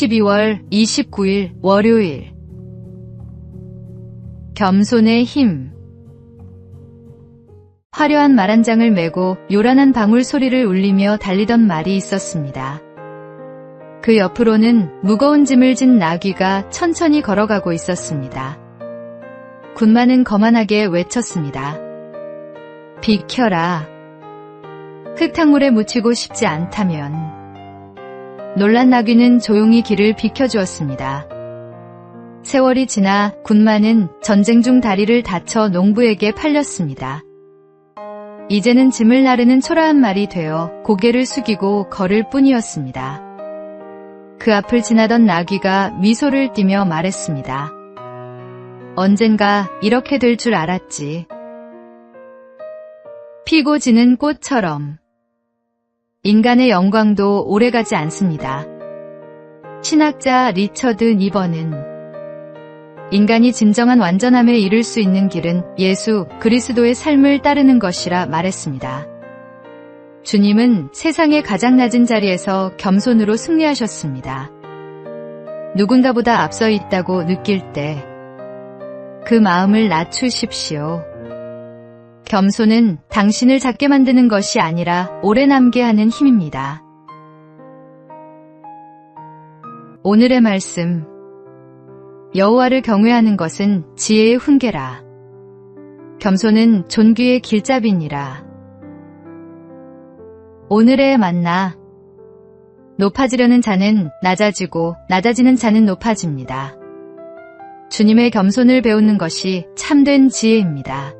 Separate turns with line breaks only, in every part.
12월 29일 월요일. 겸손의 힘. 화려한 말 한 장을 메고 요란한 방울 소리를 울리며 달리던 말이 있었습니다. 그 옆으로는 무거운 짐을 진 나귀가 천천히 걸어가고 있었습니다. 군마는 거만하게 외쳤습니다. 비켜라. 흙탕물에 묻히고 싶지 않다면. 놀란 나귀는 조용히 길을 비켜주었습니다. 세월이 지나 군마는 전쟁 중 다리를 다쳐 농부에게 팔렸습니다. 이제는 짐을 나르는 초라한 말이 되어 고개를 숙이고 걸을 뿐이었습니다. 그 앞을 지나던 나귀가 미소를 띠며 말했습니다. 언젠가 이렇게 될 줄 알았지. 피고 지는 꽃처럼. 인간의 영광도 오래가지 않습니다. 신학자 리처드 니번은 인간이 진정한 완전함에 이를 수 있는 길은 예수 그리스도의 삶을 따르는 것이라 말했습니다. 주님은 세상의 가장 낮은 자리에서 겸손으로 승리하셨습니다. 누군가보다 앞서 있다고 느낄 때 그 마음을 낮추십시오. 겸손은 당신을 작게 만드는 것이 아니라 오래 남게 하는 힘입니다. 오늘의 말씀. 여호와를 경외하는 것은 지혜의 훈계라. 겸손은 존귀의 길잡이니라. 오늘의 만나. 높아지려는 자는 낮아지고 낮아지는 자는 높아집니다. 주님의 겸손을 배우는 것이 참된 지혜입니다.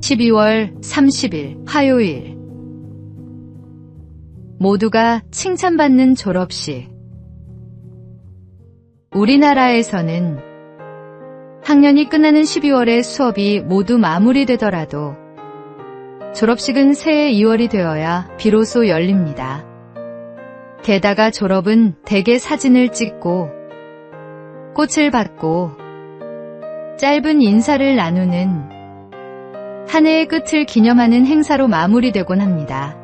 (12월 30일) 화요일. 모두가 칭찬받는 졸업식. 우리나라에서는 학년이 끝나는 12월에 수업이 모두 마무리되더라도 졸업식은 새해 2월이 되어야 비로소 열립니다. 게다가 졸업은 대개 사진을 찍고 꽃을 받고 짧은 인사를 나누는 한 해의 끝을 기념하는 행사로 마무리되곤 합니다.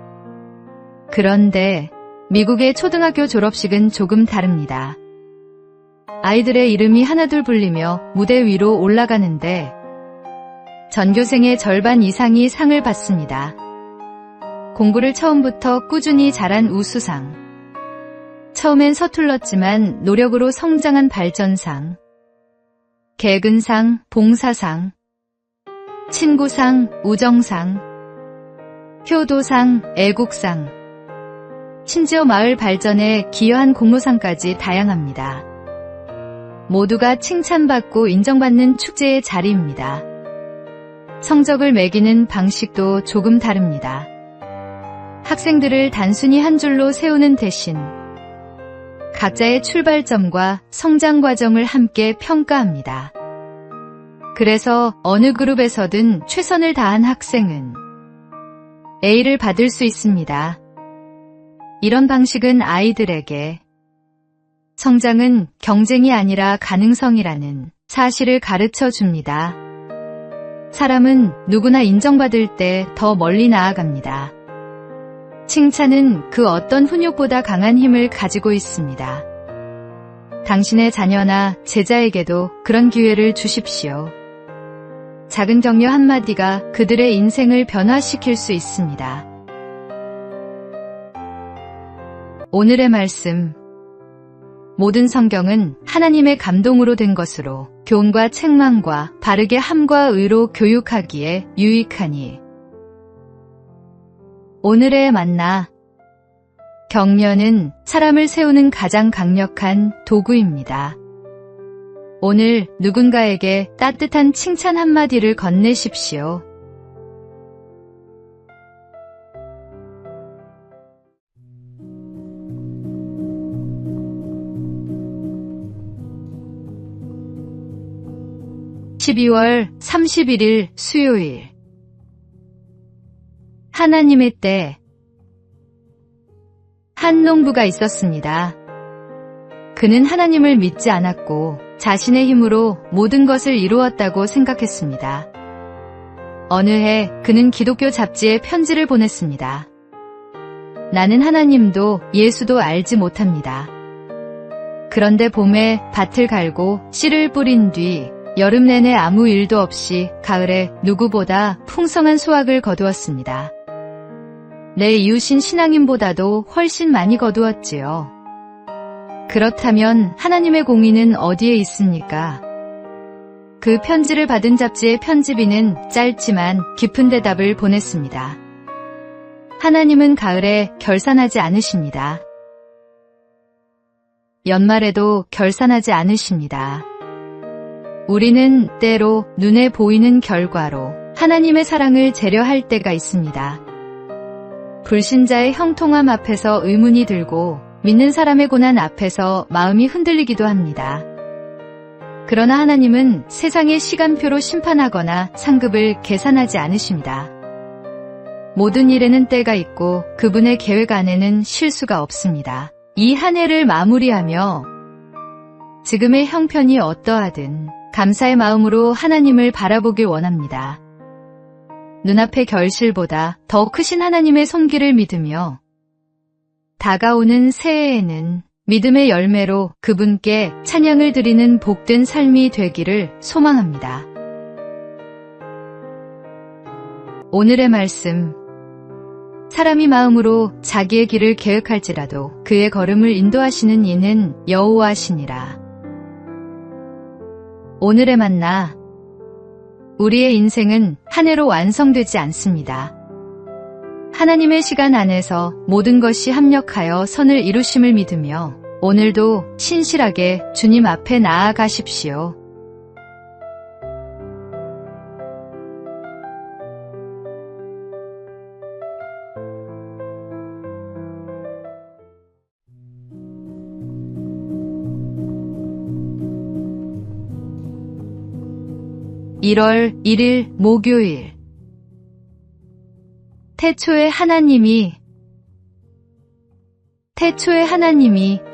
그런데 미국의 초등학교 졸업식은 조금 다릅니다. 아이들의 이름이 하나둘 불리며 무대 위로 올라가는데 전교생의 절반 이상이 상을 받습니다. 공부를 처음부터 꾸준히 잘한 우수상, 처음엔 서툴렀지만 노력으로 성장한 발전상, 개근상, 봉사상, 친구상, 우정상, 효도상, 애국상, 심지어 마을 발전에 기여한 공로상까지 다양합니다. 모두가 칭찬받고 인정받는 축제의 자리입니다. 성적을 매기는 방식도 조금 다릅니다. 학생들을 단순히 한 줄로 세우는 대신 각자의 출발점과 성장 과정을 함께 평가합니다. 그래서 어느 그룹에서든 최선을 다한 학생은 A를 받을 수 있습니다. 이런 방식은 아이들에게 성장은 경쟁이 아니라 가능성이라는 사실을 가르쳐 줍니다. 사람은 누구나 인정받을 때 더 멀리 나아갑니다. 칭찬은 그 어떤 훈육보다 강한 힘을 가지고 있습니다. 당신의 자녀나 제자에게도 그런 기회를 주십시오. 작은 격려 한마디가 그들의 인생을 변화시킬 수 있습니다. 오늘의 말씀. 모든 성경은 하나님의 감동으로 된 것으로 교훈과 책망과 바르게 함과 의로 교육하기에 유익하니. 오늘의 만나. 격려는 사람을 세우는 가장 강력한 도구입니다. 오늘 누군가에게 따뜻한 칭찬 한마디를 건네십시오. (12월 31일) 수요일. 하나님의 때. 한 농부가 있었습니다. 그는 하나님을 믿지 않았고 자신의 힘으로 모든 것을 이루었다고 생각했습니다. 어느 해 그는 기독교 잡지에 편지를 보냈습니다. 나는 하나님도 예수도 알지 못합니다. 그런데 봄에 밭을 갈고 씨를 뿌린 뒤 여름 내내 아무 일도 없이 가을에 누구보다 풍성한 수확을 거두었습니다. 내 이웃인 신앙인보다도 훨씬 많이 거두었지요. 그렇다면 하나님의 공의는 어디에 있습니까? 그 편지를 받은 잡지의 편집인은 짧지만 깊은 대답을 보냈습니다. 하나님은 가을에 결산하지 않으십니다. 연말에도 결산하지 않으십니다. 우리는 때로 눈에 보이는 결과로 하나님의 사랑을 재려할 때가 있습니다. 불신자의 형통함 앞에서 의문이 들고 믿는 사람의 고난 앞에서 마음이 흔들리기도 합니다. 그러나 하나님은 세상의 시간표로 심판하거나 상급을 계산하지 않으십니다. 모든 일에는 때가 있고 그분의 계획 안에는 실수가 없습니다. 이 한 해를 마무리하며 지금의 형편이 어떠하든 감사의 마음으로 하나님을 바라보길 원합니다. 눈앞의 결실보다 더 크신 하나님의 손길을 믿으며 다가오는 새해에는 믿음의 열매로 그분께 찬양을 드리는 복된 삶이 되기를 소망합니다. 오늘의 말씀. 사람이 마음으로 자기의 길을 계획할지라도 그의 걸음을 인도하시는 이는 여호와시니라. 오늘의 만나. 우리의 인생은 한 해로 완성되지 않습니다. 하나님의 시간 안에서 모든 것이 합력하여 선을 이루심을 믿으며 오늘도 신실하게 주님 앞에 나아가십시오. (1월 1일) 목요일. 태초에 하나님이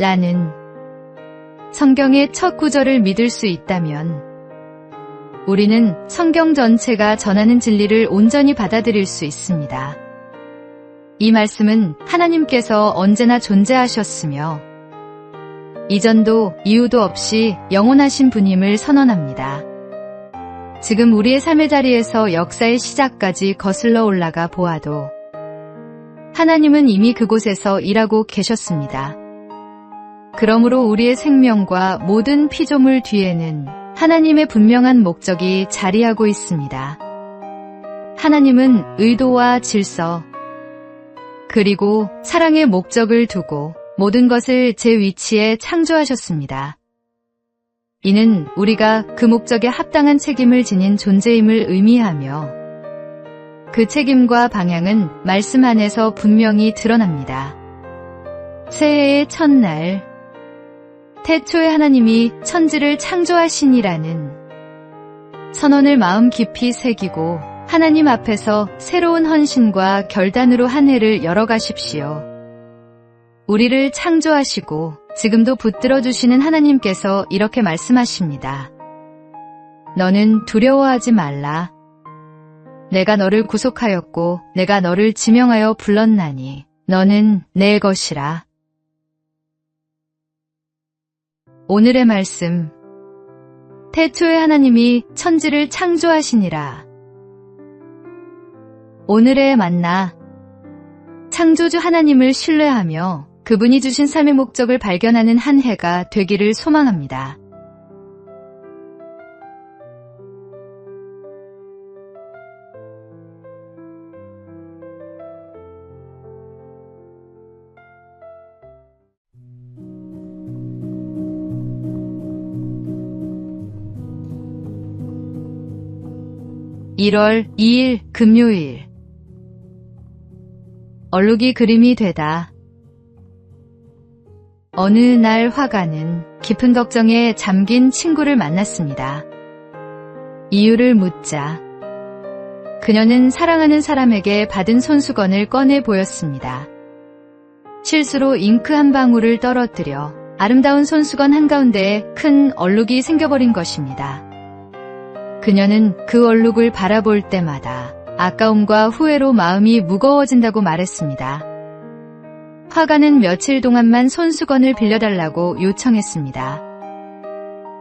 라는 성경의 첫 구절을 믿을 수 있다면 우리는 성경 전체가 전하는 진리를 온전히 받아들일 수 있습니다. 이 말씀은 하나님께서 언제나 존재하셨으며 이전도 이유도 없이 영원하신 분임을 선언합니다. 지금 우리의 삶의 자리에서 역사의 시작까지 거슬러 올라가 보아도 하나님은 이미 그곳에서 일하고 계셨습니다. 그러므로 우리의 생명과 모든 피조물 뒤에는 하나님의 분명한 목적이 자리하고 있습니다. 하나님은 의도와 질서, 그리고 사랑의 목적을 두고 모든 것을 제 위치에 창조하셨습니다. 이는 우리가 그 목적에 합당한 책임을 지닌 존재임을 의미하며 그 책임과 방향은 말씀 안에서 분명히 드러납니다. 새해의 첫날, 태초에 하나님이 천지를 창조하시니라는 선언을 마음 깊이 새기고 하나님 앞에서 새로운 헌신과 결단으로 한 해를 열어가십시오. 우리를 창조하시고 지금도 붙들어 주시는 하나님께서 이렇게 말씀하십니다. 너는 두려워하지 말라. 내가 너를 구속하였고 내가 너를 지명하여 불렀나니 너는 내 것이라. 오늘의 말씀. 태초에 하나님이 천지를 창조하시니라. 오늘의 만나. 창조주 하나님을 신뢰하며 그분이 주신 삶의 목적을 발견하는 한 해가 되기를 소망합니다. (1월 2일) 금요일. 얼룩이 그림이 되다. 어느 날 화가는 깊은 걱정에 잠긴 친구를 만났습니다. 이유를 묻자 그녀는 사랑하는 사람에게 받은 손수건을 꺼내 보였습니다. 실수로 잉크 한 방울을 떨어뜨려 아름다운 손수건 한가운데에 큰 얼룩이 생겨버린 것입니다. 그녀는 그 얼룩을 바라볼 때마다 아까움과 후회로 마음이 무거워진다고 말했습니다. 화가는 며칠 동안만 손수건을 빌려달라고 요청했습니다.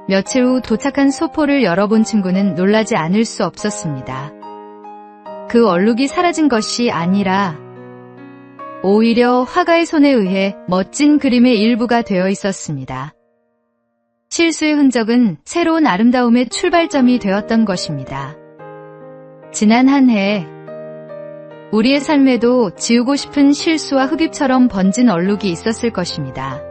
며칠 후 도착한 소포를 열어본 친구는 놀라지 않을 수 없었습니다. 그 얼룩이 사라진 것이 아니라 오히려 화가의 손에 의해 멋진 그림의 일부가 되어 있었습니다. 실수의 흔적은 새로운 아름다움의 출발점이 되었던 것입니다. 지난 한 해, 우리의 삶에도 지우고 싶은 실수와 흡입처럼 번진 얼룩이 있었을 것입니다.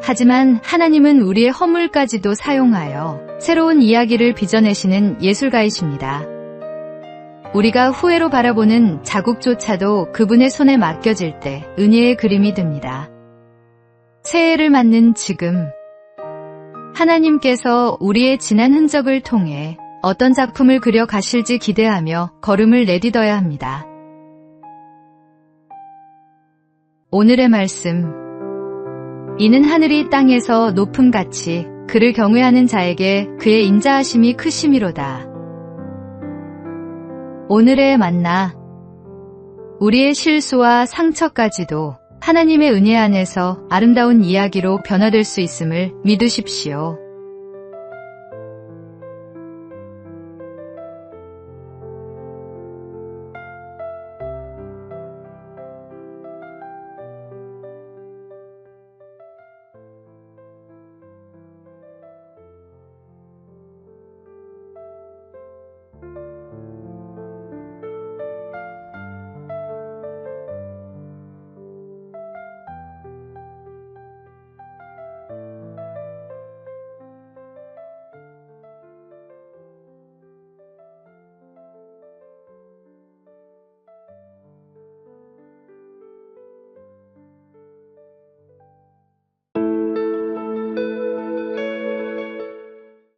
하지만 하나님은 우리의 허물까지도 사용하여 새로운 이야기를 빚어내시는 예술가이십니다. 우리가 후회로 바라보는 자국조차도 그분의 손에 맡겨질 때 은혜의 그림이 됩니다. 새해를 맞는 지금, 하나님께서 우리의 지난 흔적을 통해 어떤 작품을 그려 가실지 기대하며 걸음을 내딛어야 합니다. 오늘의 말씀. 이는 하늘이 땅에서 높음같이 그를 경외하는 자에게 그의 인자하심이 크심이로다. 오늘의 만나. 우리의 실수와 상처까지도 하나님의 은혜 안에서 아름다운 이야기로 변화될 수 있음을 믿으십시오.